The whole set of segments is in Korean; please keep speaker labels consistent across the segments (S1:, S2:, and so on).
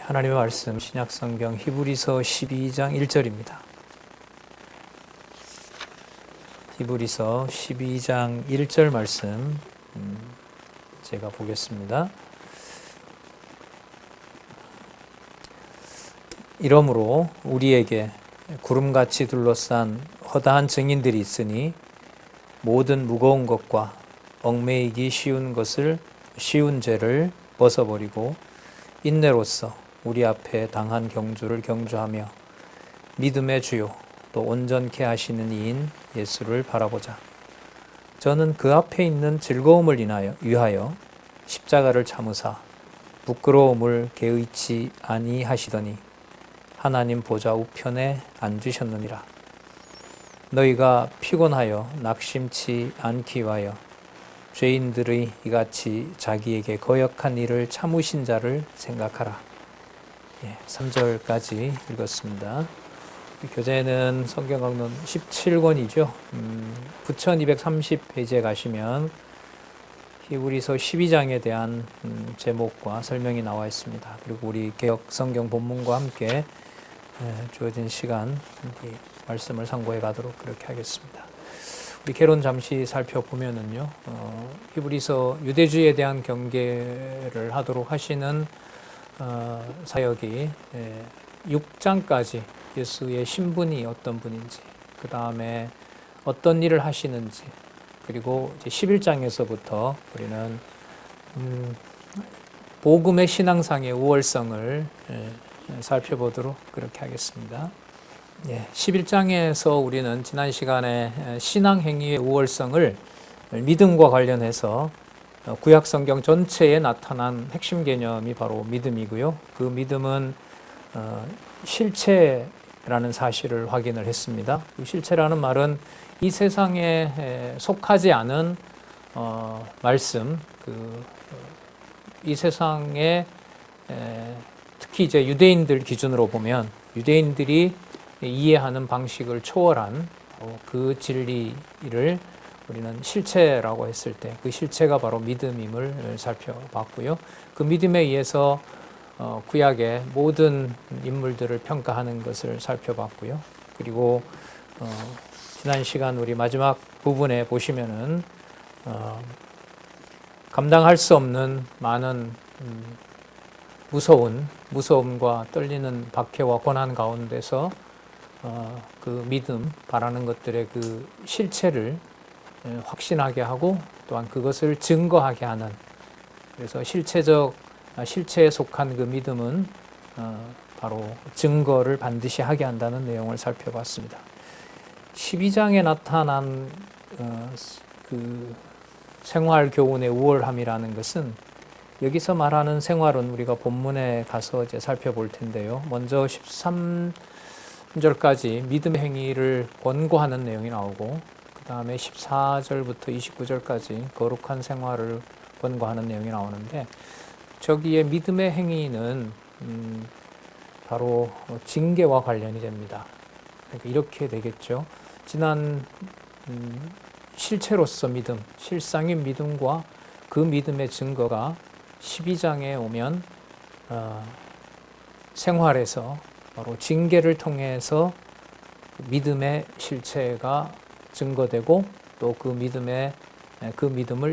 S1: 하나님의 말씀 신약성경 히브리서 12장 1절입니다. 히브리서 12장 1절 말씀 제가 보겠습니다. 이러므로 우리에게 구름같이 둘러싼 허다한 증인들이 있으니 모든 무거운 것과 얽매이기 쉬운 죄를 벗어버리고 인내로써 우리 앞에 당한 경주를 경주하며 믿음의 주요 또 온전케 하시는 이인 예수를 바라보자. 저는 그 앞에 있는 즐거움을 위하여 십자가를 참으사 부끄러움을 개의치 아니하시더니 하나님 보좌 우편에 앉으셨느니라. 너희가 피곤하여 낙심치 않기 위하여 죄인들의 이같이 자기에게 거역한 일을 참으신 자를 생각하라. 3절까지 읽었습니다. 교재는 성경 강론 17권이죠. 9230페이지에 가시면 히브리서 12장에 대한 제목과 설명이 나와 있습니다. 그리고 우리 개역 성경 본문과 함께 주어진 시간 말씀을 상고해 가도록 그렇게 하겠습니다. 우리 개론 잠시 살펴보면은요, 히브리서 유대주의에 대한 경계를 하도록 하시는 사역이 6장까지 예수의 신분이 어떤 분인지, 그 다음에 어떤 일을 하시는지, 그리고 이제 11장에서부터 우리는 복음의 신앙상의 우월성을 살펴보도록 그렇게 하겠습니다. 11장에서 우리는 지난 시간에 신앙행위의 우월성을 믿음과 관련해서 구약 성경 전체에 나타난 핵심 개념이 바로 믿음이고요. 그 믿음은 실체라는 사실을 확인을 했습니다. 그 실체라는 말은 이 세상에 속하지 않은 말씀, 이 세상에 특히 이제 유대인들 기준으로 보면 유대인들이 이해하는 방식을 초월한 그 진리를 우리는 실체라고 했을 때 그 실체가 바로 믿음임을 살펴봤고요. 그 믿음에 의해서 구약의 모든 인물들을 평가하는 것을 살펴봤고요. 그리고 지난 시간 우리 마지막 부분에 보시면은 감당할 수 없는 많은 무서움과 떨리는 박해와 고난 가운데서 그 믿음, 바라는 것들의 그 실체를 확신하게 하고 또한 그것을 증거하게 하는, 그래서 실체에 속한 그 믿음은 바로 증거를 반드시 하게 한다는 내용을 살펴봤습니다. 12장에 나타난 그 생활 교훈의 우월함이라는 것은 여기서 말하는 생활은 우리가 본문에 가서 이제 살펴볼 텐데요. 먼저 13절까지 믿음의 행위를 권고하는 내용이 나오고, 그 다음에 14절부터 29절까지 거룩한 생활을 권고하는 내용이 나오는데, 저기에 믿음의 행위는 바로 징계와 관련이 됩니다. 그러니까 이렇게 되겠죠. 지난 실체로서 믿음, 실상인 믿음과 그 믿음의 증거가 12장에 오면 생활에서 바로 징계를 통해서 믿음의 실체가 증거되고 또 그 믿음을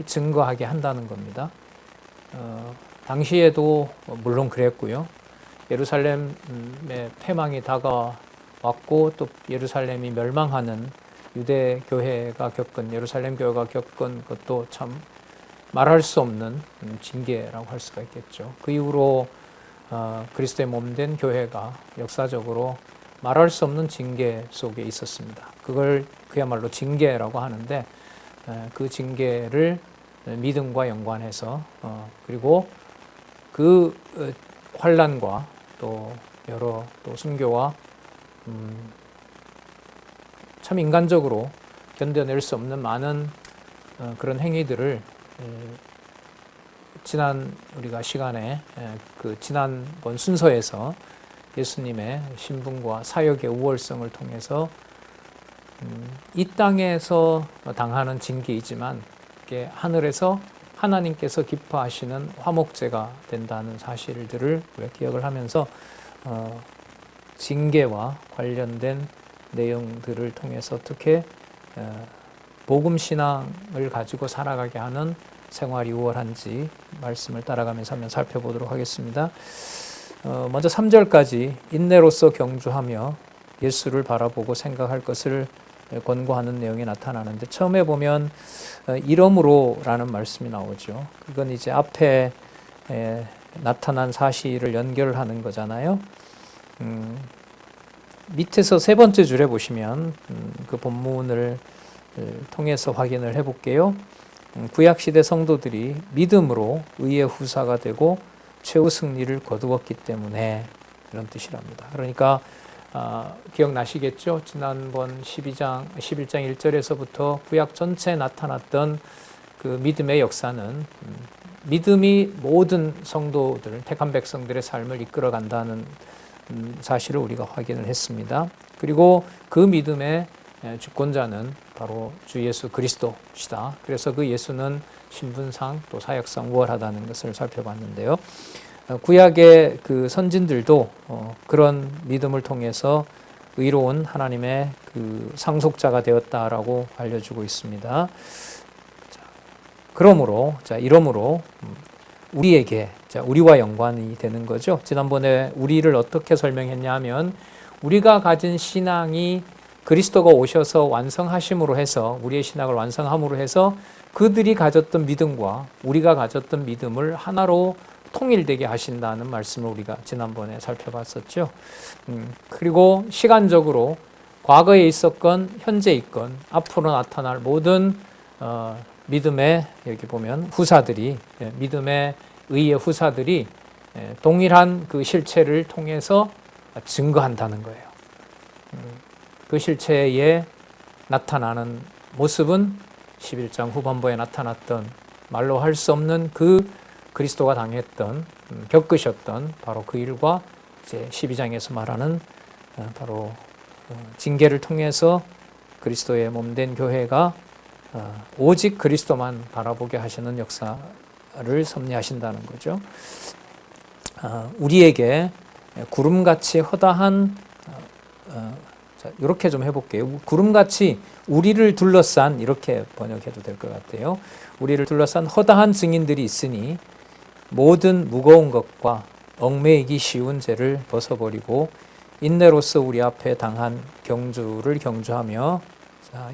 S1: 증거하게 한다는 겁니다. 당시에도 물론 그랬고요. 예루살렘의 패망이 다가왔고 또 예루살렘이 멸망하는 예루살렘 교회가 겪은 것도 참 말할 수 없는 징계라고 할 수가 있겠죠. 그 이후로 그리스도의 몸된 교회가 역사적으로 말할 수 없는 징계 속에 있었습니다. 그걸 그야말로 징계라고 하는데, 그 징계를 믿음과 연관해서 그리고 그 환난과 또 여러 또 순교와 참 인간적으로 견뎌낼 수 없는 많은 그런 행위들을 지난 우리가 시간에 그 지난번 순서에서 예수님의 신분과 사역의 우월성을 통해서 이 땅에서 당하는 징계이지만 이게 하늘에서 하나님께서 기뻐하시는 화목제가 된다는 사실들을 우리가 기억을 하면서 징계와 관련된 내용들을 통해서 어떻게 복음신앙을 가지고 살아가게 하는 생활이 우월한지 말씀을 따라가면서 한번 살펴보도록 하겠습니다. 먼저 3절까지 인내로서 경주하며 예수를 바라보고 생각할 것을 권고하는 내용이 나타나는데, 처음에 보면 이러므로라는 말씀이 나오죠. 그건 이제 앞에 나타난 사실을 연결하는 거잖아요. 밑에서 세 번째 줄에 보시면 그 본문을 통해서 확인을 해볼게요. 구약시대 성도들이 믿음으로 의의 후사가 되고 최후 승리를 거두었기 때문에, 이런 뜻이랍니다. 그러니까 기억나시겠죠? 지난번 11장 1절에서부터 구약 전체에 나타났던 그 믿음의 역사는 믿음이 모든 성도들, 택한 백성들의 삶을 이끌어간다는 사실을 우리가 확인을 했습니다. 그리고 그 믿음의 주권자는 바로 주 예수 그리스도시다. 그래서 그 예수는 신분상 또 사역상 우월하다는 것을 살펴봤는데요. 구약의 그 선진들도 그런 믿음을 통해서 의로운 하나님의 그 상속자가 되었다라고 알려주고 있습니다. 그러므로, 이러므로 우리에게, 우리와 연관이 되는 거죠. 지난번에 우리를 어떻게 설명했냐 하면, 우리가 가진 신앙이 그리스도가 오셔서 완성하심으로 해서, 우리의 신앙을 완성함으로 해서 그들이 가졌던 믿음과 우리가 가졌던 믿음을 하나로 통일되게 하신다는 말씀을 우리가 지난번에 살펴봤었죠. 그리고 시간적으로 과거에 있었건 현재 있건 앞으로 나타날 모든 믿음의, 여기 보면 후사들이, 믿음의 의의 후사들이 동일한 그 실체를 통해서 증거한다는 거예요. 그 실체에 나타나는 모습은 11장 후반부에 나타났던, 말로 할 수 없는 그 그리스도가 당했던, 겪으셨던 바로 그 일과 이제 12장에서 말하는 바로 징계를 통해서 그리스도의 몸된 교회가 오직 그리스도만 바라보게 하시는 역사를 섭리하신다는 거죠. 우리에게 구름같이 허다한, 이렇게 좀 해볼게요. 구름같이 우리를 둘러싼, 이렇게 번역해도 될 것 같아요. 우리를 둘러싼 허다한 증인들이 있으니 모든 무거운 것과 얽매이기 쉬운 죄를 벗어버리고 인내로서 우리 앞에 당한 경주를 경주하며,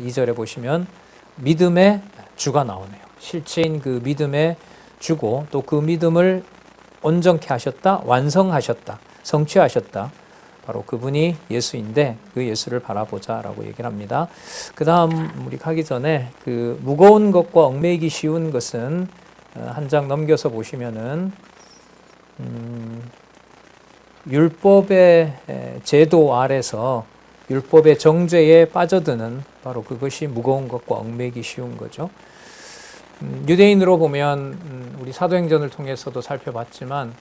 S1: 2절에 보시면 믿음의 주가 나오네요. 실체인 그 믿음의 주고, 또 그 믿음을 온전케 하셨다, 완성하셨다, 성취하셨다. 바로 그분이 예수인데 그 예수를 바라보자라고 얘기를 합니다. 그 다음 우리 가기 전에 그 무거운 것과 얽매이기 쉬운 것은 한 장 넘겨서 보시면은 율법의 제도 아래서 율법의 정죄에 빠져드는, 바로 그것이 무거운 것과 얽매이기 쉬운 거죠. 유대인으로 보면 우리 사도행전을 통해서도 살펴봤지만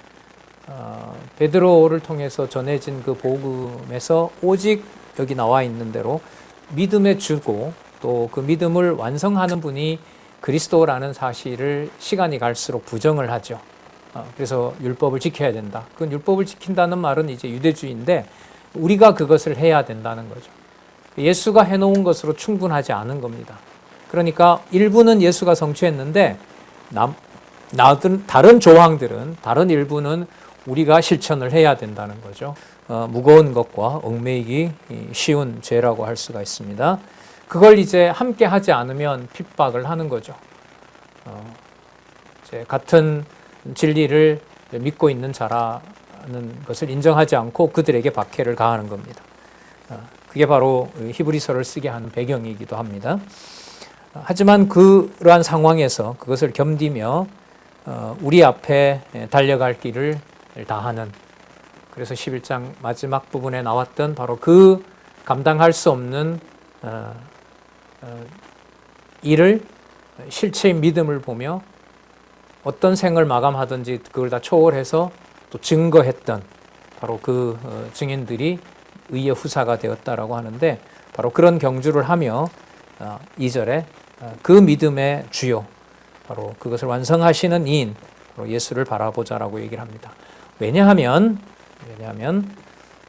S1: 베드로를 통해서 전해진 그 복음에서 오직 여기 나와 있는 대로 믿음의 주고 또 그 믿음을 완성하는 분이 그리스도라는 사실을 시간이 갈수록 부정을 하죠. 그래서 율법을 지켜야 된다. 그 율법을 지킨다는 말은 이제 유대주의인데 우리가 그것을 해야 된다는 거죠. 예수가 해놓은 것으로 충분하지 않은 겁니다. 그러니까 일부는 예수가 성취했는데 다른 조항들은, 다른 일부는 우리가 실천을 해야 된다는 거죠. 무거운 것과 얽매이기 쉬운 죄라고 할 수가 있습니다. 그걸 이제 함께 하지 않으면 핍박을 하는 거죠. 이제 같은 진리를 믿고 있는 자라는 것을 인정하지 않고 그들에게 박해를 가하는 겁니다. 그게 바로 히브리서를 쓰게 하는 배경이기도 합니다. 하지만 그러한 상황에서 그것을 견디며 우리 앞에 달려갈 길을 다하는, 그래서 11장 마지막 부분에 나왔던 바로 그 감당할 수 없는 일을 실체인 믿음을 보며 어떤 생을 마감하든지 그걸 다 초월해서 또 증거했던 바로 그 증인들이 의의 후사가 되었다라고 하는데, 바로 그런 경주를 하며 2절에 그 믿음의 주요, 바로 그것을 완성하시는 이인, 바로 예수를 바라보자라고 얘기를 합니다. 왜냐하면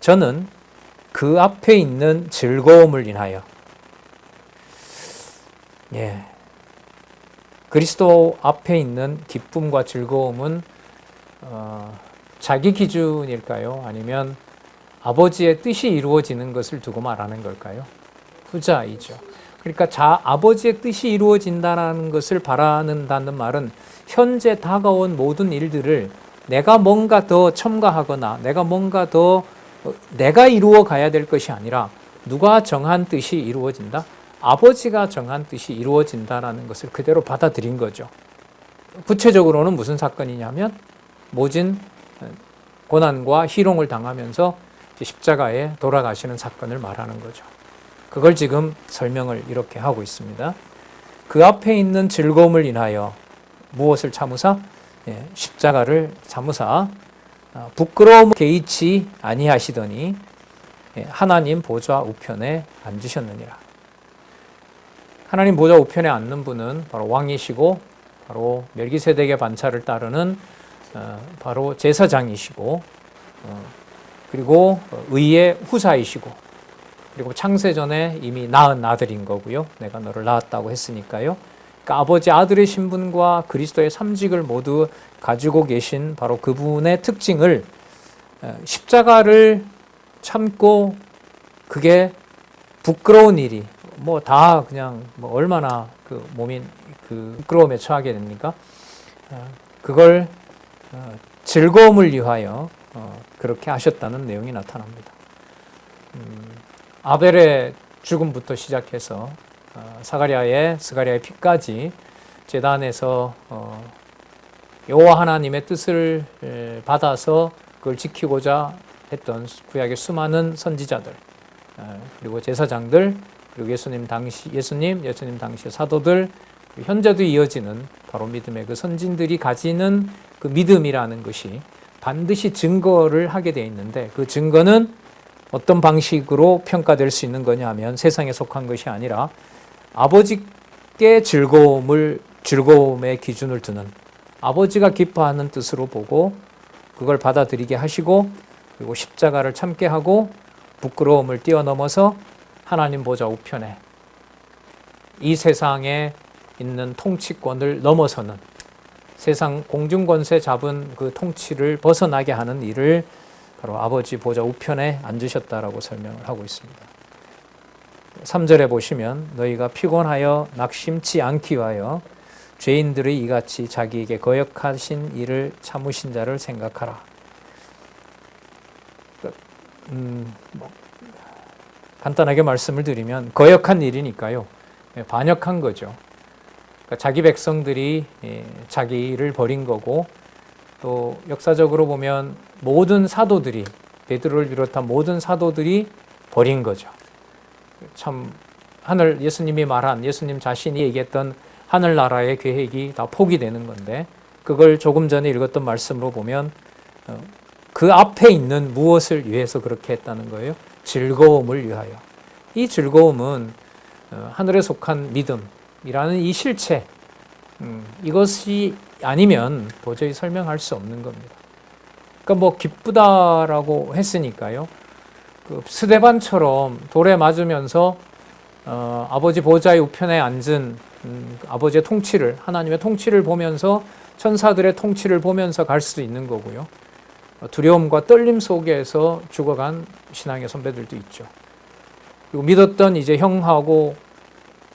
S1: 저는 그 앞에 있는 즐거움을 인하여, 그리스도 앞에 있는 기쁨과 즐거움은 자기 기준일까요? 아니면 아버지의 뜻이 이루어지는 것을 두고 말하는 걸까요? 후자이죠. 그러니까 아버지의 뜻이 이루어진다는 것을 바라는다는 말은 현재 다가온 모든 일들을 내가 뭔가 더 첨가하거나 내가 이루어 가야 될 것이 아니라 누가 정한 뜻이 이루어진다? 아버지가 정한 뜻이 이루어진다라는 것을 그대로 받아들인 거죠. 구체적으로는 무슨 사건이냐면 모진 고난과 희롱을 당하면서 십자가에 돌아가시는 사건을 말하는 거죠. 그걸 지금 설명을 이렇게 하고 있습니다. 그 앞에 있는 즐거움을 인하여 무엇을 참으사? 십자가를 참으사 부끄러움 개의치 아니하시더니 하나님 보좌 우편에 앉으셨느니라. 하나님 보좌 우편에 앉는 분은 바로 왕이시고 바로 멜기세덱의 반차를 따르는 바로 제사장이시고 그리고 의의 후사이시고 그리고 창세전에 이미 낳은 아들인 거고요. 내가 너를 낳았다고 했으니까요. 그러니까 아버지 아들의 신분과 그리스도의 삼직을 모두 가지고 계신 바로 그분의 특징을 십자가를 참고 그게 부끄러운 일이 다 그냥 얼마나 그 몸이 그 부끄러움에 처하게 됩니까? 그걸 즐거움을 위하여 그렇게 하셨다는 내용이 나타납니다. 아벨의 죽음부터 시작해서 스가랴의 피까지 제단에서 여호와 하나님의 뜻을 받아서 그걸 지키고자 했던 구약의 수많은 선지자들 그리고 제사장들 그리고 예수님 당시의 사도들 현재도 이어지는 바로 믿음의 그 선진들이 가지는 그 믿음이라는 것이 반드시 증거를 하게 되어 있는데 그 증거는 어떤 방식으로 평가될 수 있는 거냐 하면 세상에 속한 것이 아니라 아버지께 즐거움의 기준을 두는 아버지가 기뻐하는 뜻으로 보고 그걸 받아들이게 하시고 그리고 십자가를 참게 하고 부끄러움을 뛰어넘어서 하나님 보좌 우편에 이 세상에 있는 통치권을 넘어서는 세상 공중권세 잡은 그 통치를 벗어나게 하는 일을 바로 아버지 보좌 우편에 앉으셨다라고 설명을 하고 있습니다. 3절에 보시면 너희가 피곤하여 낙심치 않기 위하여 죄인들의 이같이 자기에게 거역하신 일을 참으신 자를 생각하라. 간단하게 말씀을 드리면 거역한 일이니까요. 반역한 거죠. 그러니까 자기 백성들이 자기 일을 버린 거고 또 역사적으로 보면 모든 사도들이 베드로를 비롯한 모든 사도들이 버린 거죠. 참 예수님 자신이 얘기했던 하늘나라의 계획이 다 포기되는 건데 그걸 조금 전에 읽었던 말씀으로 보면 그 앞에 있는 무엇을 위해서 그렇게 했다는 거예요? 즐거움을 위하여. 이 즐거움은 하늘에 속한 믿음이라는 이 실체 이것이 아니면 도저히 설명할 수 없는 겁니다. 그러니까 기쁘다라고 했으니까요. 그 스데반처럼 돌에 맞으면서 아버지 보좌의 우편에 앉은 아버지의 통치를 하나님의 통치를 보면서 천사들의 통치를 보면서 갈 수도 있는 거고요. 두려움과 떨림 속에서 죽어간 신앙의 선배들도 있죠. 그리고 믿었던 이제 형하고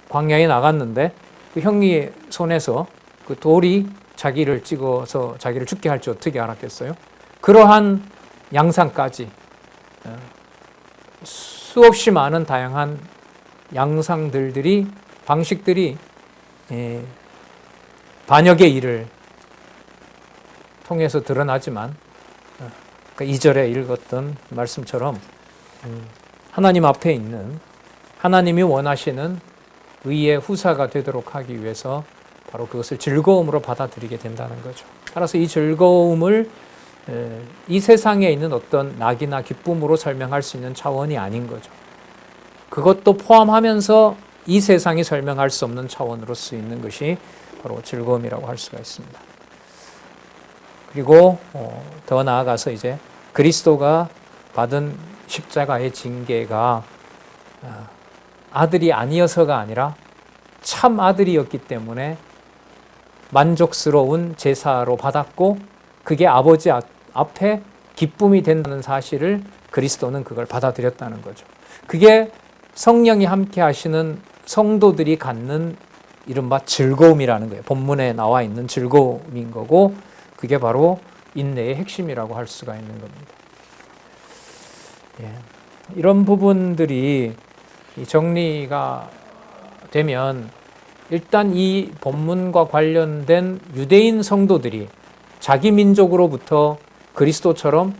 S1: 광야에 나갔는데 그 형의 손에서 그 돌이 자기를 찍어서 자기를 죽게 할지 어떻게 알았겠어요? 그러한 양상까지 수없이 많은 다양한 양상들이 방식들이 반역의 일을 통해서 드러나지만 2절에 읽었던 말씀처럼 하나님 앞에 있는 하나님이 원하시는 의의 후사가 되도록 하기 위해서 바로 그것을 즐거움으로 받아들이게 된다는 거죠. 따라서 이 즐거움을 이 세상에 있는 어떤 낙이나 기쁨으로 설명할 수 있는 차원이 아닌 거죠. 그것도 포함하면서 이 세상이 설명할 수 없는 차원으로 쓰이는 것이 바로 즐거움이라고 할 수가 있습니다. 그리고 더 나아가서 이제 그리스도가 받은 십자가의 징계가 아들이 아니어서가 아니라 참 아들이었기 때문에 만족스러운 제사로 받았고 그게 아버지 앞에 기쁨이 된다는 사실을 그리스도는 그걸 받아들였다는 거죠. 그게 성령이 함께 하시는 성도들이 갖는 이른바 즐거움이라는 거예요. 본문에 나와 있는 즐거움인 거고 그게 바로 인내의 핵심이라고 할 수가 있는 겁니다. 예. 이런 부분들이 정리가 되면 일단 이 본문과 관련된 유대인 성도들이 자기 민족으로부터 그리스도처럼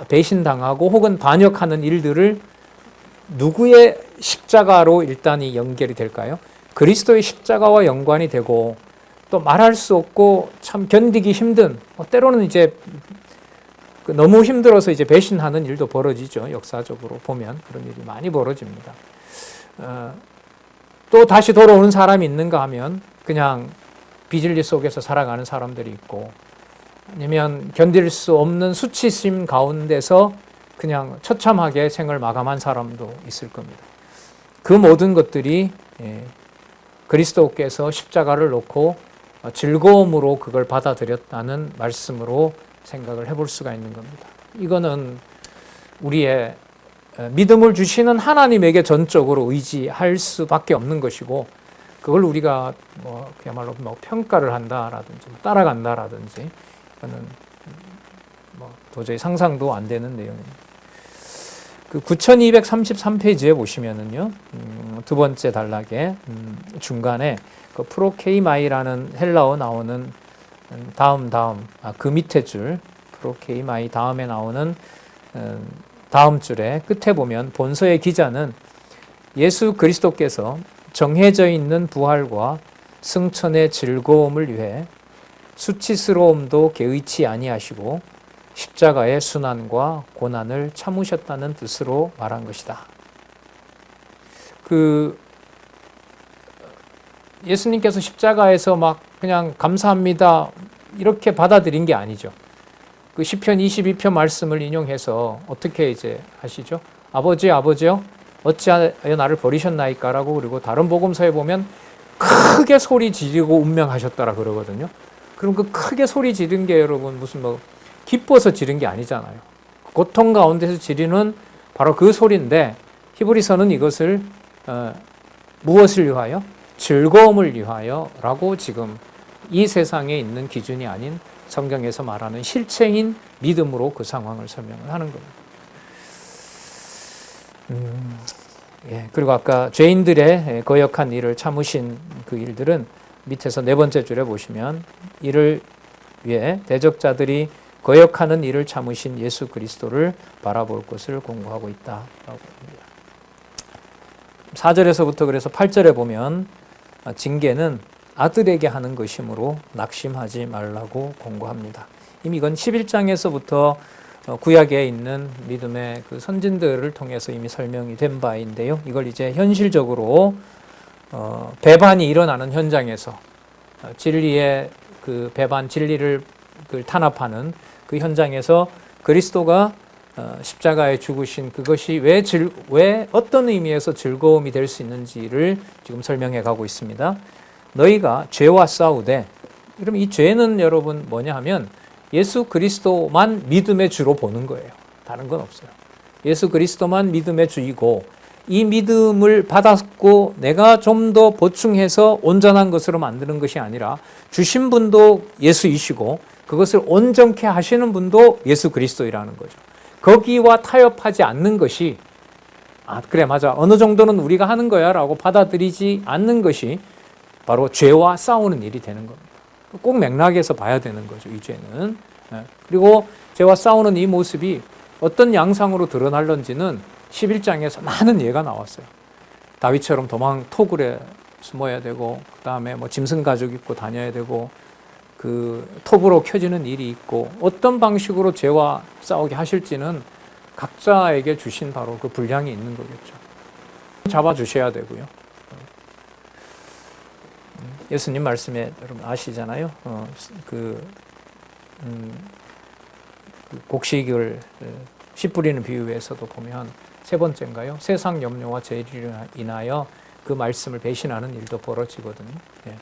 S1: 배신당하고 혹은 반역하는 일들을 누구의 십자가로 일단이 연결이 될까요? 그리스도의 십자가와 연관이 되고 또 말할 수 없고 참 견디기 힘든 때로는 이제 너무 힘들어서 이제 배신하는 일도 벌어지죠. 역사적으로 보면 그런 일이 많이 벌어집니다. 또 다시 돌아오는 사람이 있는가 하면 그냥 비진리 속에서 살아가는 사람들이 있고 아니면 견딜 수 없는 수치심 가운데서 그냥 처참하게 생을 마감한 사람도 있을 겁니다. 그 모든 것들이 그리스도께서 십자가를 놓고 즐거움으로 그걸 받아들였다는 말씀으로 생각을 해볼 수가 있는 겁니다. 이거는 우리의 믿음을 주시는 하나님에게 전적으로 의지할 수밖에 없는 것이고 그걸 우리가 그야말로 평가를 한다라든지 따라간다라든지 그거는 도저히 상상도 안 되는 내용입니다. 그 9233페이지에 보시면은요, 두 번째 단락에 중간에 그 프로케이마이라는 헬라어 나오는 그 밑에 줄 프로케이마이 다음에 나오는 다음 줄에 끝에 보면 본서의 기자는 예수 그리스도께서 정해져 있는 부활과 승천의 즐거움을 위해 수치스러움도 개의치 아니하시고 십자가의 순환과 고난을 참으셨다는 뜻으로 말한 것이다. 예수님께서 십자가에서 막 그냥 감사합니다 이렇게 받아들인 게 아니죠. 그 시편 22편 말씀을 인용해서 어떻게 이제 하시죠? 아버지요 어찌하여 나를 버리셨나이까라고 그리고 다른 복음서에 보면 크게 소리 지르고 운명하셨더라 그러거든요. 그럼 그 크게 소리 지른 게 여러분 무슨 기뻐서 지른 게 아니잖아요. 고통 가운데서 지르는 바로 그 소리인데 히브리서는 이것을 무엇을 위하여? 즐거움을 위하여라고 지금 이 세상에 있는 기준이 아닌 성경에서 말하는 실체인 믿음으로 그 상황을 설명을 하는 겁니다. 그리고 아까 죄인들의 거역한 일을 참으신 그 일들은 밑에서 네 번째 줄에 보시면 이를 위해 대적자들이 거역하는 일을 참으신 예수 그리스도를 바라볼 것을 공부하고 있다라고 합니다. 4절에서부터 그래서 8절에 보면 징계는 아들에게 하는 것이므로 낙심하지 말라고 공고합니다. 이미 이건 11장에서부터 구약에 있는 믿음의 그 선진들을 통해서 이미 설명이 된 바인데요. 이걸 이제 현실적으로 배반이 일어나는 현장에서 진리의 그 배반, 진리를 탄압하는 그 현장에서 그리스도가 십자가에 죽으신 그것이 왜 어떤 의미에서 즐거움이 될 수 있는지를 지금 설명해 가고 있습니다. 너희가 죄와 싸우되, 그러면 이 죄는 여러분 뭐냐 하면 예수 그리스도만 믿음의 주로 보는 거예요. 다른 건 없어요. 예수 그리스도만 믿음의 주이고 이 믿음을 받았고 내가 좀 더 보충해서 온전한 것으로 만드는 것이 아니라 주신 분도 예수이시고 그것을 온전케 하시는 분도 예수 그리스도이라는 거죠. 거기와 타협하지 않는 것이 그래 맞아 어느 정도는 우리가 하는 거야 라고 받아들이지 않는 것이 바로 죄와 싸우는 일이 되는 겁니다. 꼭 맥락에서 봐야 되는 거죠. 이 죄는. 그리고 죄와 싸우는 이 모습이 어떤 양상으로 드러날런지는 11장에서 많은 예가 나왔어요. 다윗처럼 토굴에 숨어야 되고 그 다음에 짐승 가죽 입고 다녀야 되고 그 톱으로 켜지는 일이 있고 어떤 방식으로 죄와 싸우게 하실지는 각자에게 주신 바로 그 분량이 있는 거겠죠. 잡아주셔야 되고요. 예수님 말씀에 여러분 아시잖아요. 곡식을 씨 뿌리는 비유에서도 보면 세 번째인가요? 세상 염려와 죄를 인하여 그 말씀을 배신하는 일도 벌어지거든요. 예.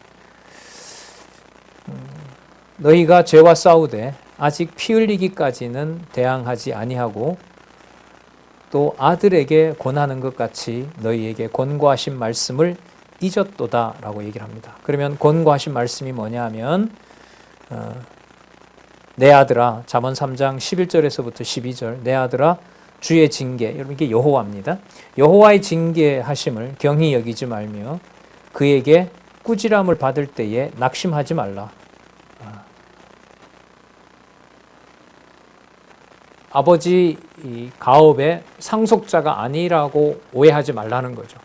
S1: 너희가 죄와 싸우되 아직 피 흘리기까지는 대항하지 아니하고 또 아들에게 권하는 것 같이 너희에게 권고하신 말씀을 잊었도다 라고 얘기를 합니다. 그러면 권고하신 말씀이 뭐냐 하면 내 아들아, 잠언 3장 11절에서부터 12절, 내 아들아 주의 징계, 여러분 이게 여호와입니다. 여호와의 징계하심을 경히 여기지 말며 그에게 꾸지람을 받을 때에 낙심하지 말라. 아버지 가업의 상속자가 아니라고 오해하지 말라는 거죠.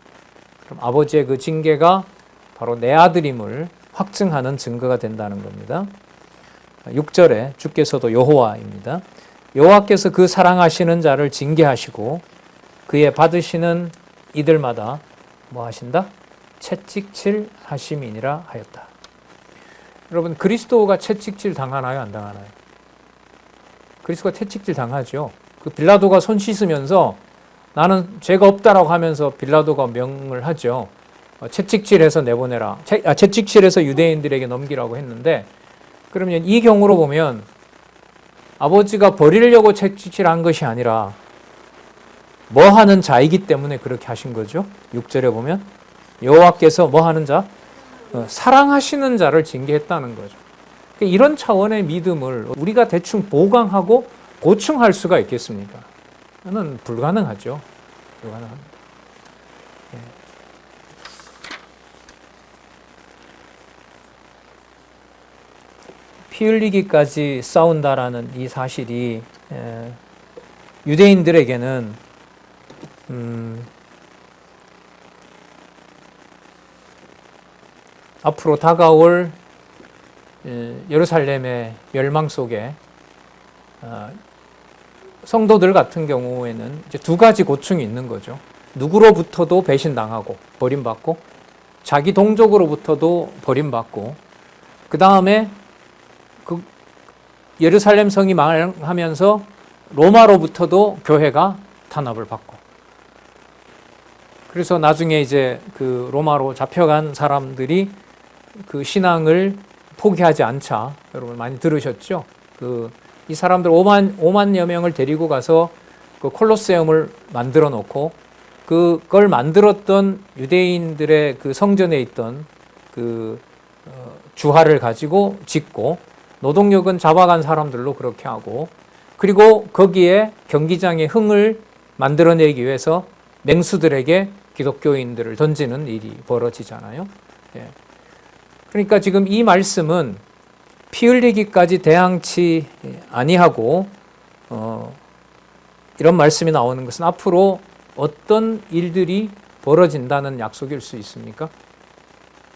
S1: 그럼 아버지의 그 징계가 바로 내 아들임을 확증하는 증거가 된다는 겁니다. 6절에 주께서도 여호와입니다. 여호와께서 그 사랑하시는 자를 징계하시고 그의 받으시는 이들마다 뭐 하신다? 채찍질 하심이니라 하였다. 여러분 그리스도가 채찍질 당하나요? 안 당하나요? 그리스도가 채찍질 당하죠. 그 빌라도가 손 씻으면서 나는 죄가 없다라고 하면서 빌라도가 명을 하죠. 채찍질해서 내보내라. 채찍질해서 유대인들에게 넘기라고 했는데 그러면 이 경우로 보면 아버지가 버리려고 채찍질한 것이 아니라 뭐 하는 자이기 때문에 그렇게 하신 거죠. 6절에 보면 여호와께서 뭐 하는 자? 사랑하시는 자를 징계했다는 거죠. 이런 차원의 믿음을 우리가 대충 보강하고 보충할 수가 있겠습니까? 저는 불가능하죠. 불가능합니다. 예. 피 흘리기까지 싸운다라는 이 사실이 유대인들에게는 앞으로 다가올 예루살렘의 멸망 속에 성도들 같은 경우에는 이제 두 가지 고충이 있는 거죠. 누구로부터도 배신당하고 버림받고 자기 동족으로부터도 버림받고 그 다음에 그 예루살렘 성이 망하면서 로마로부터도 교회가 탄압을 받고 그래서 나중에 이제 그 로마로 잡혀간 사람들이 그 신앙을 포기하지 않자 여러분 많이 들으셨죠? 이 사람들 5만여 명을 데리고 가서 그 콜로세움을 만들어 놓고 그걸 만들었던 유대인들의 그 성전에 있던 그 주화를 가지고 짓고 노동력은 잡아간 사람들로 그렇게 하고 그리고 거기에 경기장의 흥을 만들어내기 위해서 맹수들에게 기독교인들을 던지는 일이 벌어지잖아요. 예. 그러니까 지금 이 말씀은 피 흘리기까지 대항치 아니하고 이런 말씀이 나오는 것은 앞으로 어떤 일들이 벌어진다는 약속일 수 있습니까?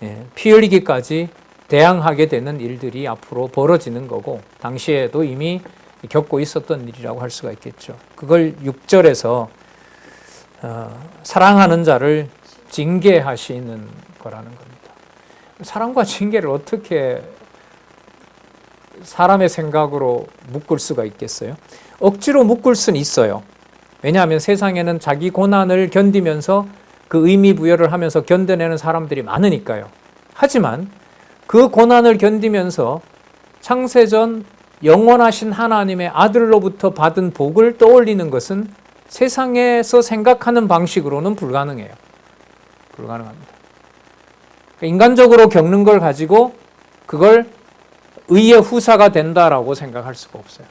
S1: 예, 피 흘리기까지 대항하게 되는 일들이 앞으로 벌어지는 거고 당시에도 이미 겪고 있었던 일이라고 할 수가 있겠죠. 그걸 6절에서 사랑하는 자를 징계하시는 거라는 겁니다. 사랑과 징계를 어떻게 사람의 생각으로 묶을 수가 있겠어요? 억지로 묶을 수는 있어요. 왜냐하면 세상에는 자기 고난을 견디면서 그 의미 부여를 하면서 견뎌내는 사람들이 많으니까요. 하지만 그 고난을 견디면서 창세전 영원하신 하나님의 아들로부터 받은 복을 떠올리는 것은 세상에서 생각하는 방식으로는 불가능해요. 불가능합니다. 인간적으로 겪는 걸 가지고 그걸 의의 후사가 된다라고 생각할 수가 없어요.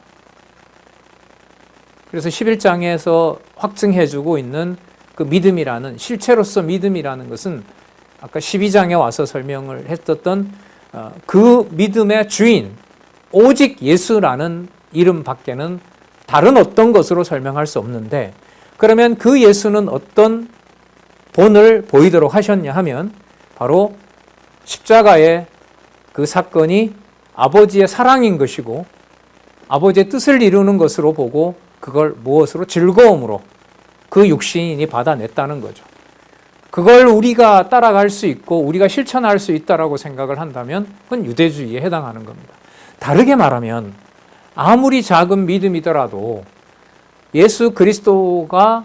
S1: 그래서 11장에서 확증해주고 있는 그 믿음이라는, 실체로서 믿음이라는 것은 아까 12장에 와서 설명을 했었던 그 믿음의 주인, 오직 예수라는 이름 밖에는 다른 어떤 것으로 설명할 수 없는데, 그러면 그 예수는 어떤 본을 보이도록 하셨냐 하면 바로 십자가의 그 사건이 아버지의 사랑인 것이고 아버지의 뜻을 이루는 것으로 보고 그걸 무엇으로? 즐거움으로 그 육신이 받아냈다는 거죠. 그걸 우리가 따라갈 수 있고 우리가 실천할 수 있다라고 생각을 한다면 그건 유대주의에 해당하는 겁니다. 다르게 말하면 아무리 작은 믿음이더라도 예수 그리스도가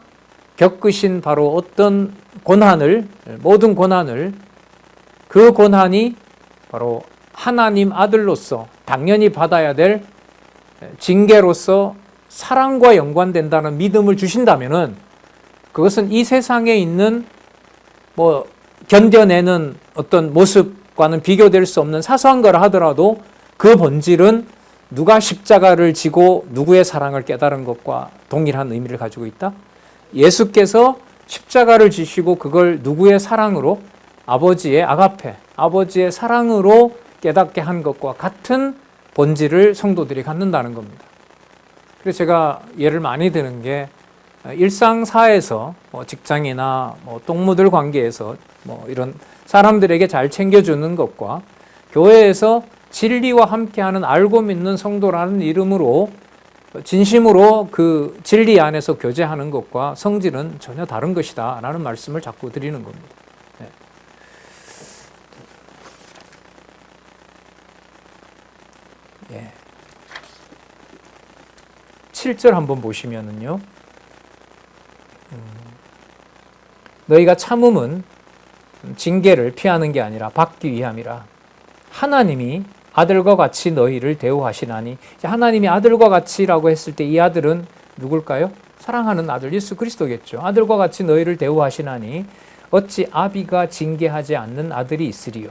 S1: 겪으신 바로 어떤 고난을, 모든 고난을, 그 고난이 바로 하나님 아들로서 당연히 받아야 될 징계로서 사랑과 연관된다는 믿음을 주신다면은 그것은 이 세상에 있는 견뎌내는 어떤 모습과는 비교될 수 없는 사소한 거라 하더라도 그 본질은 누가 십자가를 지고 누구의 사랑을 깨달은 것과 동일한 의미를 가지고 있다. 예수께서 십자가를 지시고 그걸 누구의 사랑으로, 아버지의 아가페, 아버지의 사랑으로 깨닫게 한 것과 같은 본질을 성도들이 갖는다는 겁니다. 그래서 제가 예를 많이 드는 게 일상사에서 직장이나 동무들 관계에서 이런 사람들에게 잘 챙겨주는 것과 교회에서 진리와 함께하는 알고 믿는 성도라는 이름으로 진심으로 그 진리 안에서 교제하는 것과 성질은 전혀 다른 것이다 라는 말씀을 자꾸 드리는 겁니다. 예. 7절 한번 보시면은요. 너희가 참음은 징계를 피하는 게 아니라 받기 위함이라. 하나님이 아들과 같이 너희를 대우하시나니. 하나님이 아들과 같이라고 했을 때 이 아들은 누굴까요? 사랑하는 아들 예수 그리스도겠죠. 아들과 같이 너희를 대우하시나니 어찌 아비가 징계하지 않는 아들이 있으리요.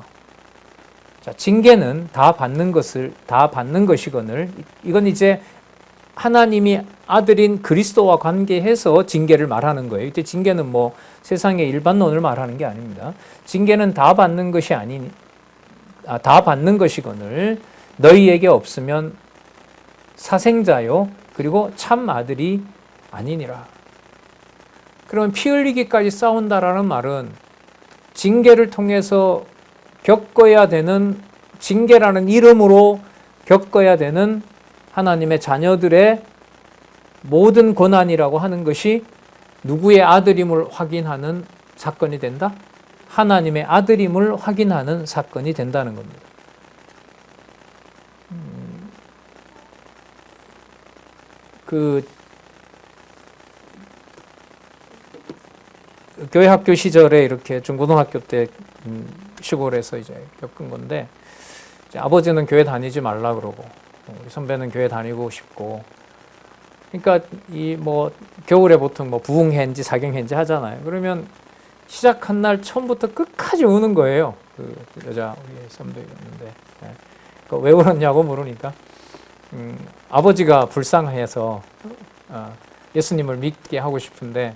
S1: 자, 징계는 다 받는 것이거늘 이건 이제 하나님이 아들인 그리스도와 관계해서 징계를 말하는 거예요. 이때 징계는 세상의 일반론을 말하는 게 아닙니다. 징계는 다 받는 것이거늘 너희에게 없으면 사생자요 그리고 참 아들이 아니니라. 그러면 피 흘리기까지 싸운다라는 말은 징계를 통해서 겪어야 되는, 징계라는 이름으로 겪어야 되는 하나님의 자녀들의 모든 고난이라고 하는 것이 누구의 아들임을 확인하는 사건이 된다? 하나님의 아들임을 확인하는 사건이 된다는 겁니다. 교회 학교 시절에 이렇게 중고등학교 때 시골에서 이제 겪은 건데, 이제 아버지는 교회 다니지 말라 그러고 우리 선배는 교회 다니고 싶고, 그러니까 겨울에 보통 부흥회인지 사경회인지 하잖아요. 그러면 시작한 날 처음부터 끝까지 우는 거예요. 그 여자 우리 선배였는데, 왜 울었냐고 물으니까 아버지가 불쌍해서 예수님을 믿게 하고 싶은데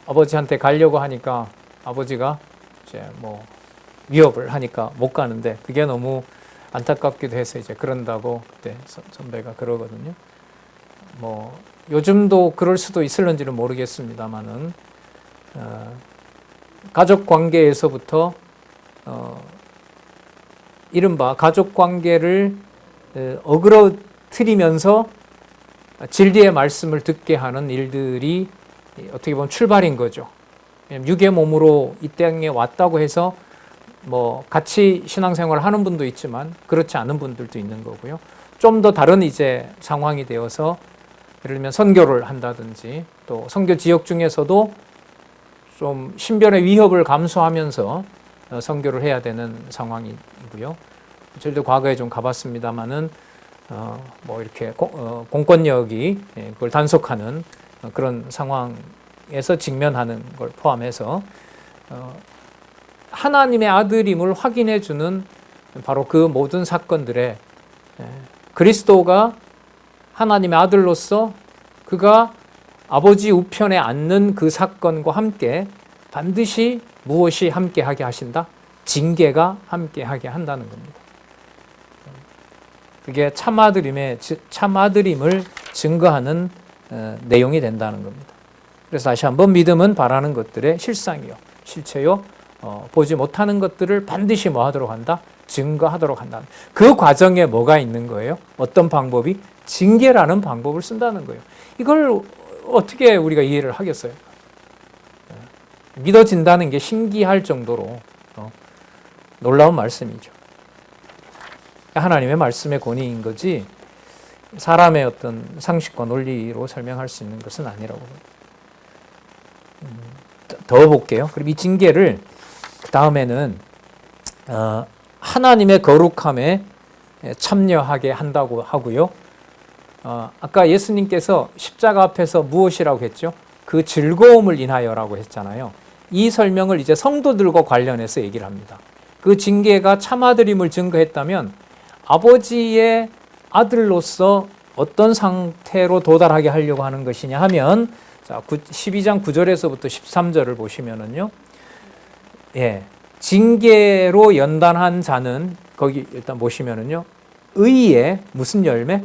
S1: 아버지한테 가려고 하니까 아버지가 이제 위협을 하니까 못 가는데 그게 너무 안타깝기도 해서 이제 그런다고 그때 선배가 그러거든요. 요즘도 그럴 수도 있을런지는 모르겠습니다만은 가족 관계에서부터 이른바 가족 관계를 어그러뜨리면서 진리의 말씀을 듣게 하는 일들이 어떻게 보면 출발인 거죠. 육의 몸으로 이 땅에 왔다고 해서 같이 신앙생활을 하는 분도 있지만 그렇지 않은 분들도 있는 거고요. 좀 더 다른 이제 상황이 되어서 예를 들면 선교를 한다든지 또 선교 지역 중에서도 좀 신변의 위협을 감수하면서 선교를 해야 되는 상황이고요. 저희도 과거에 좀 가봤습니다만은 이렇게 공권력이 그걸 단속하는 그런 상황에서 직면하는 걸 포함해서 하나님의 아들임을 확인해 주는 바로 그 모든 사건들에 그리스도가 하나님의 아들로서 그가 아버지 우편에 앉는 그 사건과 함께 반드시 무엇이 함께하게 하신다? 징계가 함께하게 한다는 겁니다. 그게 참아들임을 증거하는 내용이 된다는 겁니다. 그래서 다시 한번 믿음은 바라는 것들의 실상이요, 실체요, 보지 못하는 것들을 반드시 하도록 한다? 증거하도록 한다. 그 과정에 뭐가 있는 거예요? 어떤 방법이? 징계라는 방법을 쓴다는 거예요. 이걸 어떻게 우리가 이해를 하겠어요? 믿어진다는 게 신기할 정도로 놀라운 말씀이죠. 하나님의 말씀의 권위인 거지 사람의 어떤 상식과 논리로 설명할 수 있는 것은 아니라고 봅니다. 더 볼게요. 그럼 이 징계를 그 다음에는 하나님의 거룩함에 참여하게 한다고 하고요. 아까 예수님께서 십자가 앞에서 무엇이라고 했죠? 그 즐거움을 인하여라고 했잖아요. 이 설명을 이제 성도들과 관련해서 얘기를 합니다. 그 징계가 참아들임을 증거했다면 아버지의 아들로서 어떤 상태로 도달하게 하려고 하는 것이냐 하면 자, 12장 9절에서부터 13절을 보시면은요. 예. 징계로 연단한 자는 거기 일단 보시면은요. 의의 무슨 열매?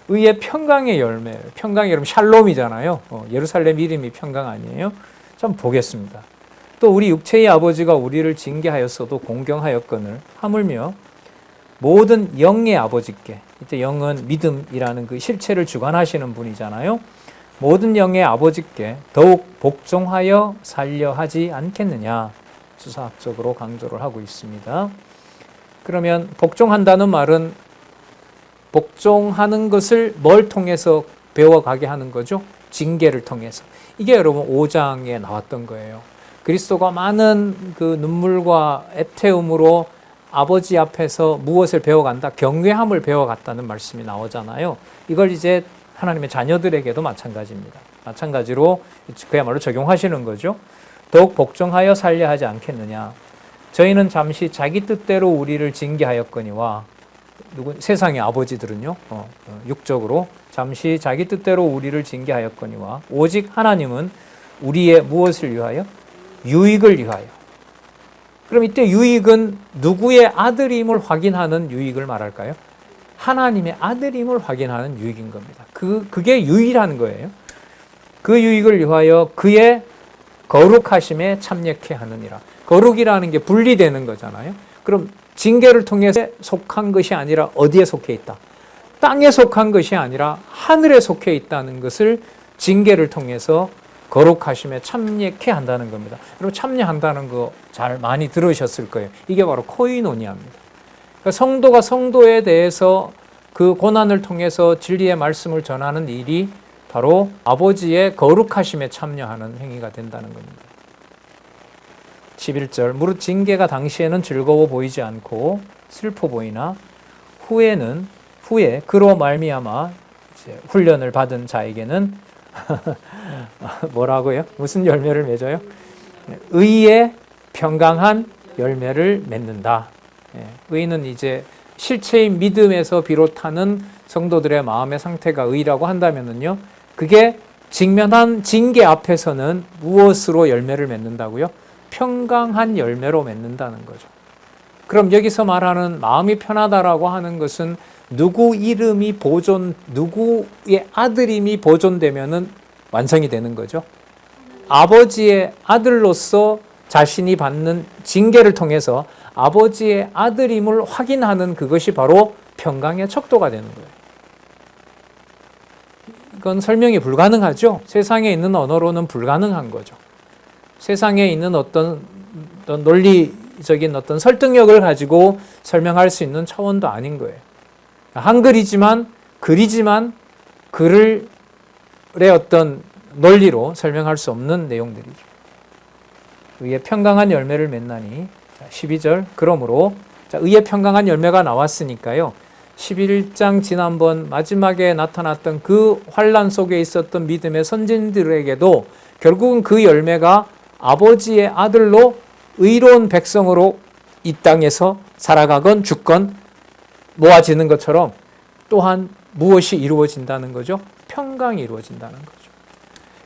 S1: 의의 평강의 열매. 평강이 여러분 샬롬이잖아요. 예루살렘 이름이 평강 아니에요? 좀 보겠습니다. 또 우리 육체의 아버지가 우리를 징계하였어도 공경하였거늘 하물며 모든 영의 아버지께, 이때 영은 믿음이라는 그 실체를 주관하시는 분이잖아요. 모든 영의 아버지께 더욱 복종하여 살려 하지 않겠느냐 수사학적으로 강조를 하고 있습니다. 그러면 복종한다는 말은 복종하는 것을 뭘 통해서 배워가게 하는 거죠? 징계를 통해서. 이게 여러분 5장에 나왔던 거예요. 그리스도가 많은 그 눈물과 애태움으로 아버지 앞에서 무엇을 배워간다? 경외함을 배워갔다는 말씀이 나오잖아요. 이걸 이제 하나님의 자녀들에게도 마찬가지입니다. 마찬가지로 그야말로 적용하시는 거죠. 더욱 복종하여 살려 하지 않겠느냐. 저희는 잠시 자기 뜻대로 우리를 징계하였거니와 세상의 아버지들은요. 육적으로 잠시 자기 뜻대로 우리를 징계하였거니와 오직 하나님은 우리의 무엇을 위하여? 유익을 위하여. 그럼 이때 유익은 누구의 아들임을 확인하는 유익을 말할까요? 하나님의 아들임을 확인하는 유익인 겁니다. 그게 유익이라는 거예요. 그 유익을 위하여 그의 거룩하심에 참여케 하느니라. 거룩이라는 게 분리되는 거잖아요. 그럼 징계를 통해서 속한 것이 아니라 어디에 속해 있다? 땅에 속한 것이 아니라 하늘에 속해 있다는 것을 징계를 통해서 거룩하심에 참여케 한다는 겁니다. 여러분 참여한다는 거 잘 많이 들으셨을 거예요. 이게 바로 코이노니아입니다. 그러니까 성도가 성도에 대해서 그 고난을 통해서 진리의 말씀을 전하는 일이 바로 아버지의 거룩하심에 참여하는 행위가 된다는 겁니다. 11절 무릇 징계가 당시에는 즐거워 보이지 않고 슬퍼 보이나 후에 그로 말미암아 이제 훈련을 받은 자에게는 뭐라고요? 무슨 열매를 맺어요? 의의 평강한 열매를 맺는다. 의는 이제 실체인 믿음에서 비롯하는 성도들의 마음의 상태가 의라고 한다면은요, 그게 직면한 징계 앞에서는 무엇으로 열매를 맺는다고요? 평강한 열매로 맺는다는 거죠. 그럼 여기서 말하는 마음이 편하다라고 하는 것은 누구의 아들임이 보존되면은 완성이 되는 거죠. 아버지의 아들로서 자신이 받는 징계를 통해서 아버지의 아들임을 확인하는 그것이 바로 평강의 척도가 되는 거예요. 이건 설명이 불가능하죠. 세상에 있는 언어로는 불가능한 거죠. 세상에 있는 어떤 논리적인 어떤 설득력을 가지고 설명할 수 있는 차원도 아닌 거예요. 한글이지만 글이지만 글의 어떤 논리로 설명할 수 없는 내용들이죠. 의의 평강한 열매를 맺나니 12절 그러므로 의의 평강한 열매가 나왔으니까요. 11장 지난번 마지막에 나타났던 그 환난 속에 있었던 믿음의 선진들에게도 결국은 그 열매가 아버지의 아들로 의로운 백성으로 이 땅에서 살아가건 죽건 모아지는 것처럼 또한 무엇이 이루어진다는 거죠? 평강이 이루어진다는 거죠.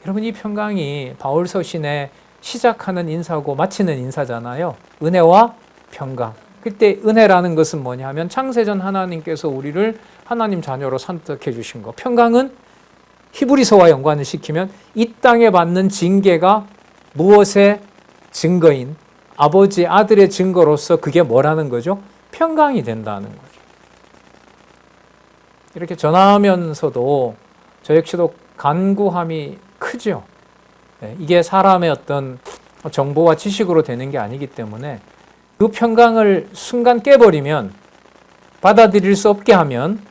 S1: 여러분 이 평강이 바울 서신의 시작하는 인사고 마치는 인사잖아요. 은혜와 평강. 그때 은혜라는 것은 뭐냐 하면 창세전 하나님께서 우리를 하나님 자녀로 선택해 주신 거. 평강은 히브리서와 연관을 시키면 이 땅에 받는 징계가 무엇의 증거인 아버지 아들의 증거로서 그게 뭐라는 거죠? 평강이 된다는 거죠. 이렇게 전하면서도 저 역시도 간구함이 크죠. 이게 사람의 어떤 정보와 지식으로 되는 게 아니기 때문에 그 평강을 순간 깨버리면, 받아들일 수 없게 하면,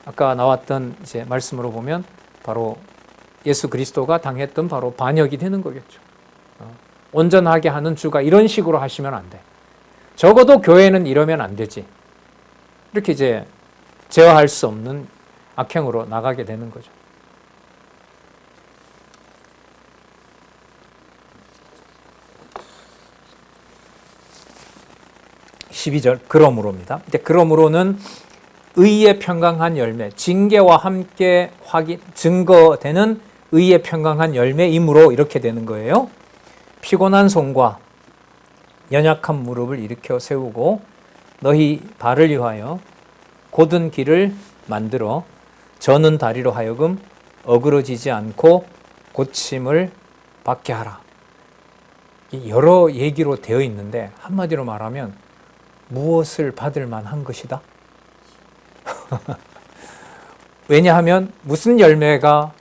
S1: 아까 나왔던 이제 말씀으로 보면 바로 예수 그리스도가 당했던 바로 반역이 되는 거겠죠. 온전하게 하는 주가 이런 식으로 하시면 안 돼. 적어도 교회는 이러면 안 되지. 이렇게 이제 제어할 수 없는 악행으로 나가게 되는 거죠. 12절 그러므로입니다. 그러므로는 의의 평강한 열매, 징계와 함께 증거되는 의의 평강한 열매이므로 이렇게 되는 거예요. 피곤한 손과 연약한 무릎을 일으켜 세우고 너희 발을 위하여 곧은 길을 만들어 저는 다리로 하여금 어그러지지 않고 고침을 받게 하라. 여러 얘기로 되어 있는데 한마디로 말하면 무엇을 받을 만한 것이다? 왜냐하면 무슨 열매가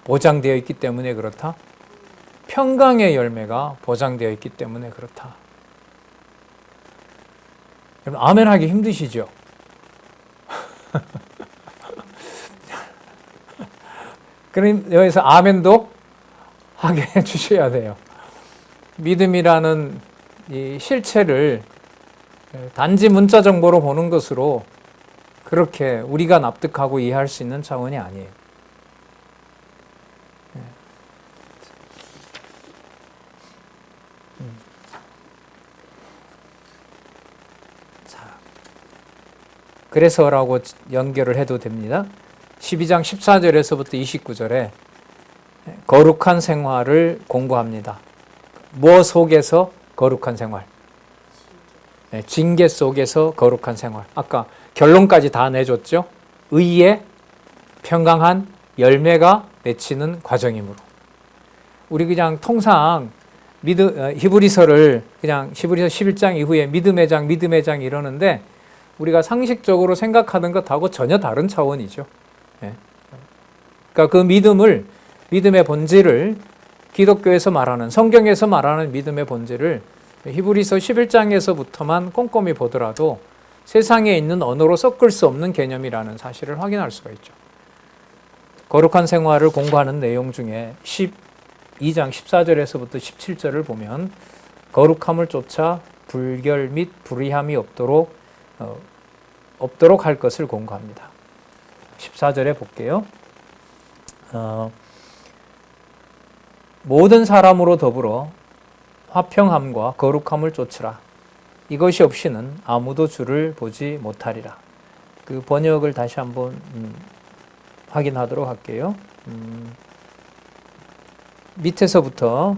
S1: 보장되어 있기 때문에 그렇다? 평강의 열매가 보장되어 있기 때문에 그렇다. 여러분 아멘 하기 힘드시죠? 그럼 여기서 아멘도 하게 해주셔야 돼요. 믿음이라는 이 실체를 단지 문자 정보로 보는 것으로 그렇게 우리가 납득하고 이해할 수 있는 차원이 아니에요. 자, 그래서라고 연결을 해도 됩니다. 12장 14절에서부터 29절에 거룩한 생활을 공부합니다. 무엇 속에서 거룩한 생활? 징계 속에서 거룩한 생활. 아까 결론까지 다 내줬죠. 의의 평강한 열매가 맺히는 과정이므로. 우리 그냥 통상 히브리서를 그냥 히브리서 11장 이후에 믿음의 장 이러는데 우리가 상식적으로 생각하는 것하고 전혀 다른 차원이죠. 그러니까 그 믿음의 본질을 기독교에서 말하는, 성경에서 말하는 믿음의 본질을 히브리서 11장에서부터만 꼼꼼히 보더라도 세상에 있는 언어로 섞을 수 없는 개념이라는 사실을 확인할 수가 있죠. 거룩한 생활을 공부하는 내용 중에 12장 14절에서부터 17절을 보면 거룩함을 쫓아 불결 및 불의함이 없도록 할 것을 공부합니다. 14절에 볼게요. 모든 사람으로 더불어 화평함과 거룩함을 쫓으라. 이것이 없이는 아무도 주를 보지 못하리라. 그 번역을 다시 한번 확인하도록 할게요. 밑에서부터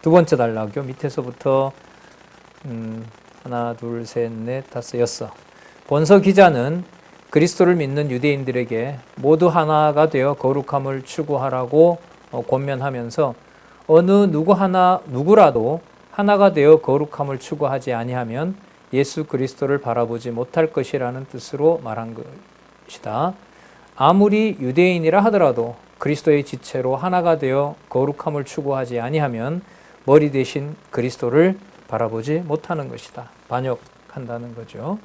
S1: 두 번째 단락이요. 밑에서부터 하나, 둘, 셋, 넷, 다섯, 여섯. 본서 기자는 그리스도를 믿는 유대인들에게 모두 하나가 되어 거룩함을 추구하라고 권면하면서 어느 누구라도 하나가 되어 거룩함을 추구하지 아니하면 예수 그리스도를 바라보지 못할 것이라는 뜻으로 말한 것이다. 아무리 유대인이라 하더라도 그리스도의 지체로 하나가 되어 거룩함을 추구하지 아니하면 머리 대신 그리스도를 바라보지 못하는 것이다. 반역한다는 거죠.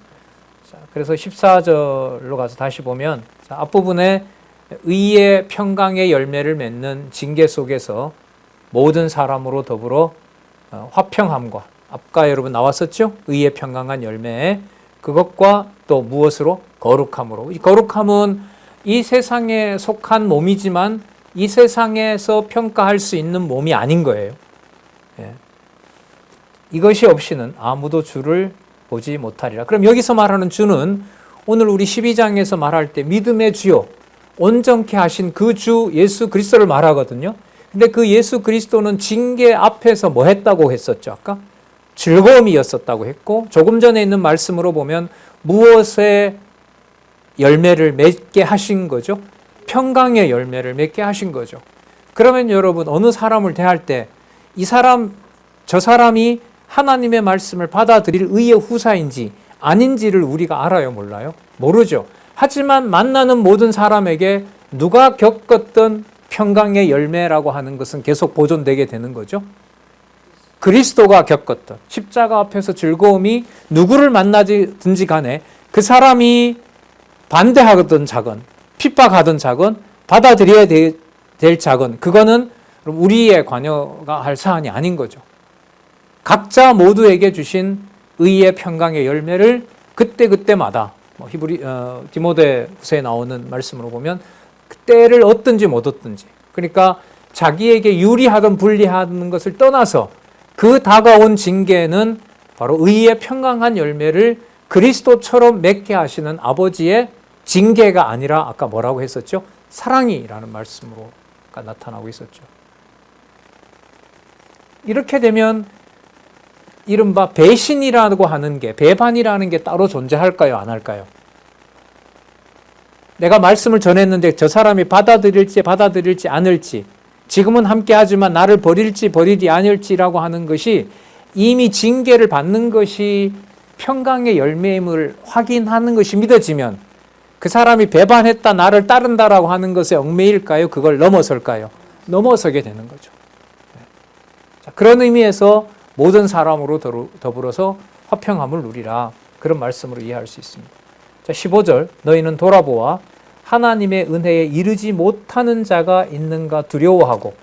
S1: 자, 그래서 14절로 가서 다시 보면 앞부분에 의의 평강의 열매를 맺는 징계 속에서 모든 사람으로 더불어 화평함과 아까 여러분 나왔었죠? 의의 평강한 열매 그것과 또 무엇으로? 거룩함으로. 이 거룩함은 이 세상에 속한 몸이지만 이 세상에서 평가할 수 있는 몸이 아닌 거예요. 이것이 없이는 아무도 주를 보지 못하리라. 그럼 여기서 말하는 주는 오늘 우리 12장에서 말할 때 믿음의 주요 온전케 하신 그 주 예수 그리스도를 말하거든요. 근데 그 예수 그리스도는 징계 앞에서 뭐 했다고 했었죠? 아까 즐거움이었었다고 했고 조금 전에 있는 말씀으로 보면 무엇의 열매를 맺게 하신 거죠? 평강의 열매를 맺게 하신 거죠. 그러면 여러분 어느 사람을 대할 때 이 사람 저 사람이 하나님의 말씀을 받아들일 의의 후사인지 아닌지를 우리가 알아요? 몰라요? 모르죠. 하지만 만나는 모든 사람에게 누가 겪었던 평강의 열매라고 하는 것은 계속 보존되게 되는 거죠. 그리스도가 겪었던 십자가 앞에서 즐거움이 누구를 만나든지 간에 그 사람이 반대하던 자건 핍박하던 자건 받아들여야 될 자건 그거는 우리의 관여가 할 사안이 아닌 거죠. 각자 모두에게 주신 의의 평강의 열매를 그때그때마다 디모데후서에 나오는 말씀으로 보면 때를 얻든지 못 얻든지, 그러니까 자기에게 유리하든 불리하는 것을 떠나서 그 다가온 징계는 바로 의의 평강한 열매를 그리스도처럼 맺게 하시는 아버지의 징계가 아니라 아까 뭐라고 했었죠? 사랑이라는 말씀으로 나타나고 있었죠. 이렇게 되면 이른바 배신이라고 하는 게, 배반이라는 게 따로 존재할까요? 안 할까요? 내가 말씀을 전했는데 저 사람이 받아들일지 않을지, 지금은 함께하지만 나를 버릴지 버리지 않을지라고 하는 것이 이미 징계를 받는 것이 평강의 열매임을 확인하는 것이 믿어지면 그 사람이 배반했다, 나를 따른다라고 하는 것에 얽매일까요? 그걸 넘어설까요? 넘어서게 되는 거죠. 자, 그런 의미에서 모든 사람으로 더불어서 화평함을 누리라, 그런 말씀으로 이해할 수 있습니다. 자, 15절, 너희는 돌아보아 하나님의 은혜에 이르지 못하는 자가 있는가 두려워하고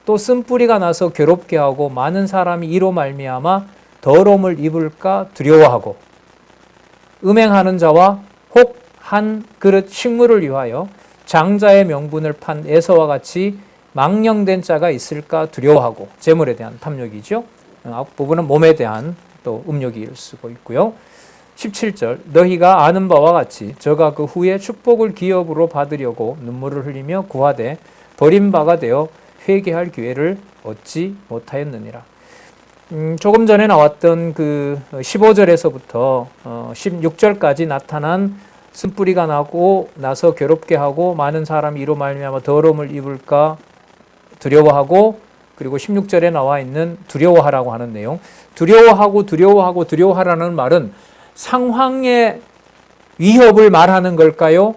S1: 또 쓴뿌리가 나서 괴롭게 하고 많은 사람이 이로 말미암아 더러움을 입을까 두려워하고 음행하는 자와 혹 한 그릇 식물을 위하여 장자의 명분을 판 에서와 같이 망령된 자가 있을까 두려워하고, 재물에 대한 탐욕이죠. 앞부분은 몸에 대한 또 음욕이 쓰고 있고요. 17절, 너희가 아는 바와 같이 저가 그 후에 축복을 기업으로 받으려고 눈물을 흘리며 구하되 버림바가 되어 회개할 기회를 얻지 못하였느니라. 조금 전에 나왔던 그 15절에서부터 16절까지 나타난 쓴뿌리가 나서 괴롭게 하고 많은 사람이 이로 말미암아 더러움을 입을까 두려워하고, 그리고 16절에 나와 있는 두려워하라고 하는 내용, 두려워하라는 말은 상황의 위협을 말하는 걸까요?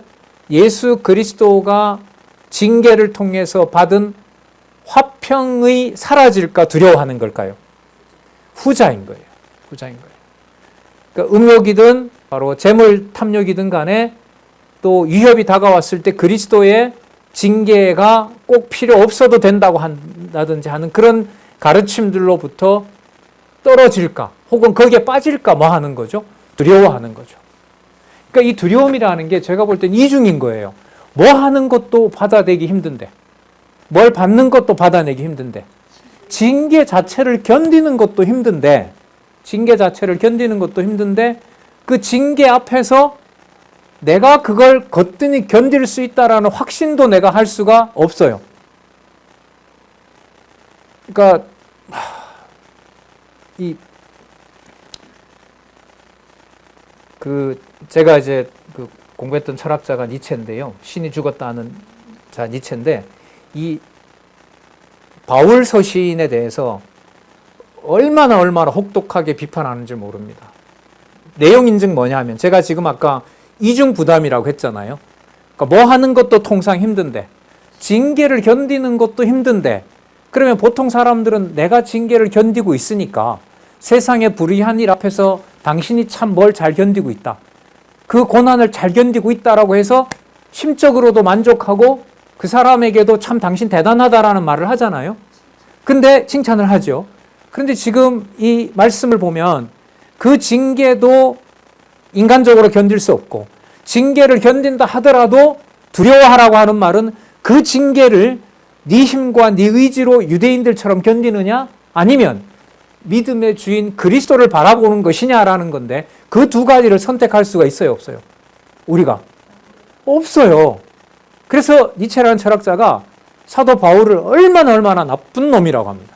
S1: 예수 그리스도가 징계를 통해서 받은 화평이 사라질까 두려워하는 걸까요? 후자인 거예요. 그러니까 음욕이든 바로 재물 탐욕이든 간에 또 위협이 다가왔을 때 그리스도의 징계가 꼭 필요 없어도 된다고 한다든지 하는 그런 가르침들로부터 떨어질까 혹은 거기에 빠질까 뭐 하는 거죠? 두려워하는 거죠. 그러니까 이 두려움이라는 게 제가 볼 땐 이중인 거예요. 뭐 하는 것도 받아내기 힘든데, 뭘 받는 것도 받아내기 힘든데, 징계 자체를 견디는 것도 힘든데 그 징계 앞에서 내가 그걸 거뜬히 견딜 수 있다라는 확신도 내가 할 수가 없어요. 그러니까 제가 이제 공부했던 철학자가 니체인데요. 신이 죽었다는 자 니체인데, 이 바울 서신에 대해서 얼마나 혹독하게 비판하는지 모릅니다. 내용 인증 뭐냐 하면, 제가 지금 아까 이중 부담이라고 했잖아요. 그러니까 뭐 하는 것도 통상 힘든데, 징계를 견디는 것도 힘든데, 그러면 보통 사람들은 내가 징계를 견디고 있으니까 세상의 불의한 일 앞에서 당신이 참 뭘 잘 견디고 있다, 그 고난을 잘 견디고 있다라고 해서 심적으로도 만족하고 그 사람에게도 참 당신 대단하다라는 말을 하잖아요. 근데 칭찬을 하죠. 그런데 지금 이 말씀을 보면 그 징계도 인간적으로 견딜 수 없고, 징계를 견딘다 하더라도 두려워하라고 하는 말은 그 징계를 네 힘과 네 의지로 유대인들처럼 견디느냐, 아니면 믿음의 주인 그리스도를 바라보는 것이냐라는 건데, 그 두 가지를 선택할 수가 있어요, 없어요? 우리가 없어요. 그래서 니체라는 철학자가 사도 바울을 얼마나 나쁜 놈이라고 합니다.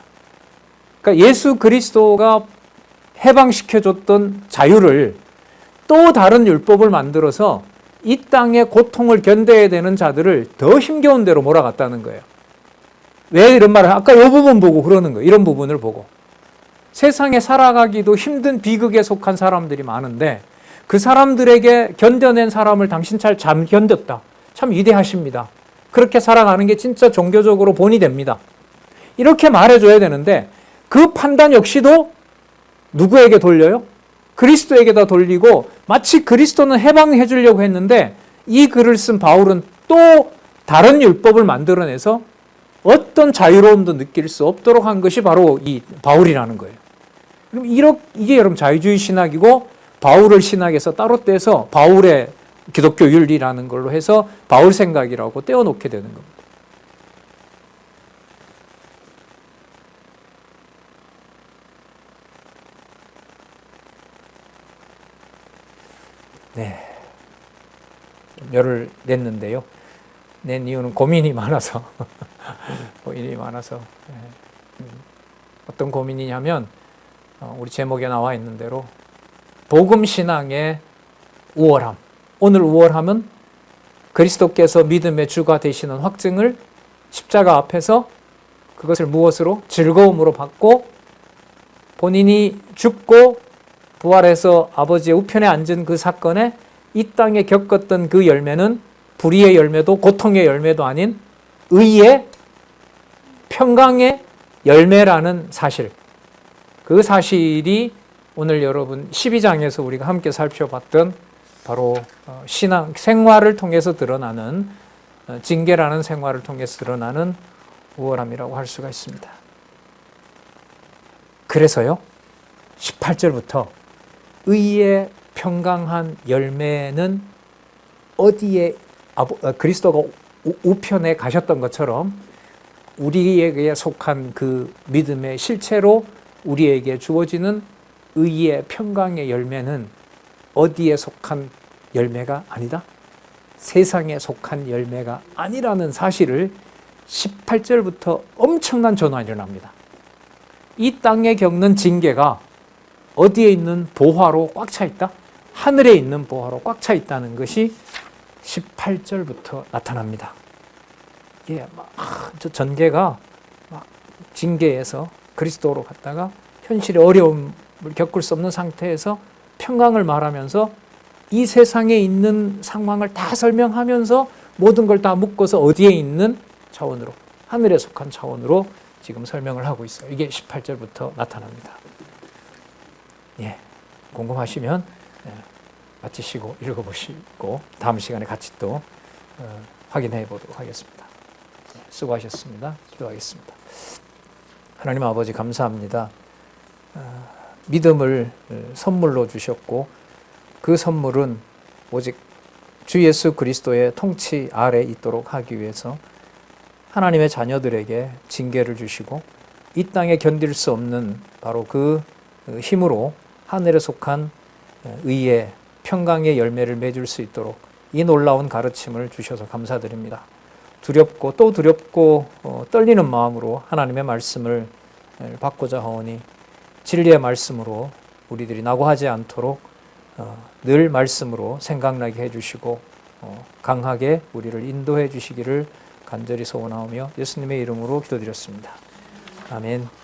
S1: 그러니까 예수 그리스도가 해방시켜줬던 자유를 또 다른 율법을 만들어서 이 땅의 고통을 견뎌야 되는 자들을 더 힘겨운 대로 몰아갔다는 거예요. 왜 이런 말을, 아까 이 부분 보고 그러는 거예요. 이런 부분을 보고. 세상에 살아가기도 힘든 비극에 속한 사람들이 많은데, 그 사람들에게 견뎌낸 사람을 당신 잘 견뎠다, 참 위대하십니다, 그렇게 살아가는 게 진짜 종교적으로 본이 됩니다. 이렇게 말해줘야 되는데 그 판단 역시도 누구에게 돌려요? 그리스도에게다 돌리고 마치 그리스도는 해방해 주려고 했는데 이 글을 쓴 바울은 또 다른 율법을 만들어내서 어떤 자유로움도 느낄 수 없도록 한 것이 바로 이 바울이라는 거예요. 그럼 이게 여러분 자유주의 신학이고 바울을 신학에서 따로 떼서 바울의 기독교 윤리라는 걸로 해서 바울 생각이라고 떼어놓게 되는 겁니다. 네, 열을 냈는데요. 낸 이유는 고민이 많아서 어떤 고민이냐면 우리 제목에 나와 있는 대로 복음 신앙의 우월함. 오늘 우월함은 그리스도께서 믿음의 주가 되시는 확증을 십자가 앞에서 그것을 무엇으로? 즐거움으로 받고 본인이 죽고 부활해서 아버지의 우편에 앉은 그 사건에 이 땅에 겪었던 그 열매는 불의의 열매도 고통의 열매도 아닌 의의 평강의 열매라는 사실. 그 사실이 오늘 여러분 12장에서 우리가 함께 살펴봤던 바로 신앙 생활을 통해서 드러나는 징계라는 생활을 통해서 드러나는 우월함이라고 할 수가 있습니다. 그래서요 18절부터 의의 평강한 열매는 어디에 그리스도가 우편에 가셨던 것처럼 우리에게 속한 그 믿음의 실체로 우리에게 주어지는 의의 평강의 열매는 어디에 속한 열매가 아니다? 세상에 속한 열매가 아니라는 사실을 18절부터 엄청난 전환이 일어납니다. 이 땅에 겪는 징계가 어디에 있는 보화로 꽉 차 있다? 하늘에 있는 보화로 꽉 차 있다는 것이 18절부터 나타납니다. 이게 저 전개가 징계에서 그리스도로 갔다가 현실의 어려움을 겪을 수 없는 상태에서 평강을 말하면서 이 세상에 있는 상황을 다 설명하면서 모든 걸 다 묶어서 어디에 있는 차원으로, 하늘에 속한 차원으로 지금 설명을 하고 있어요. 이게 18절부터 나타납니다. 예, 궁금하시면 마치시고 읽어보시고 다음 시간에 같이 또 확인해 보도록 하겠습니다. 수고하셨습니다. 기도하겠습니다. 하나님 아버지 감사합니다. 믿음을 선물로 주셨고 그 선물은 오직 주 예수 그리스도의 통치 아래 있도록 하기 위해서 하나님의 자녀들에게 징계를 주시고 이 땅에 견딜 수 없는 바로 그 힘으로 하늘에 속한 의의 평강의 열매를 맺을 수 있도록 이 놀라운 가르침을 주셔서 감사드립니다. 두렵고 또 두렵고 떨리는 마음으로 하나님의 말씀을 받고자 하오니 진리의 말씀으로 우리들이 낙오하지 않도록 늘 말씀으로 생각나게 해주시고 강하게 우리를 인도해 주시기를 간절히 소원하오며 예수님의 이름으로 기도드렸습니다. 아멘.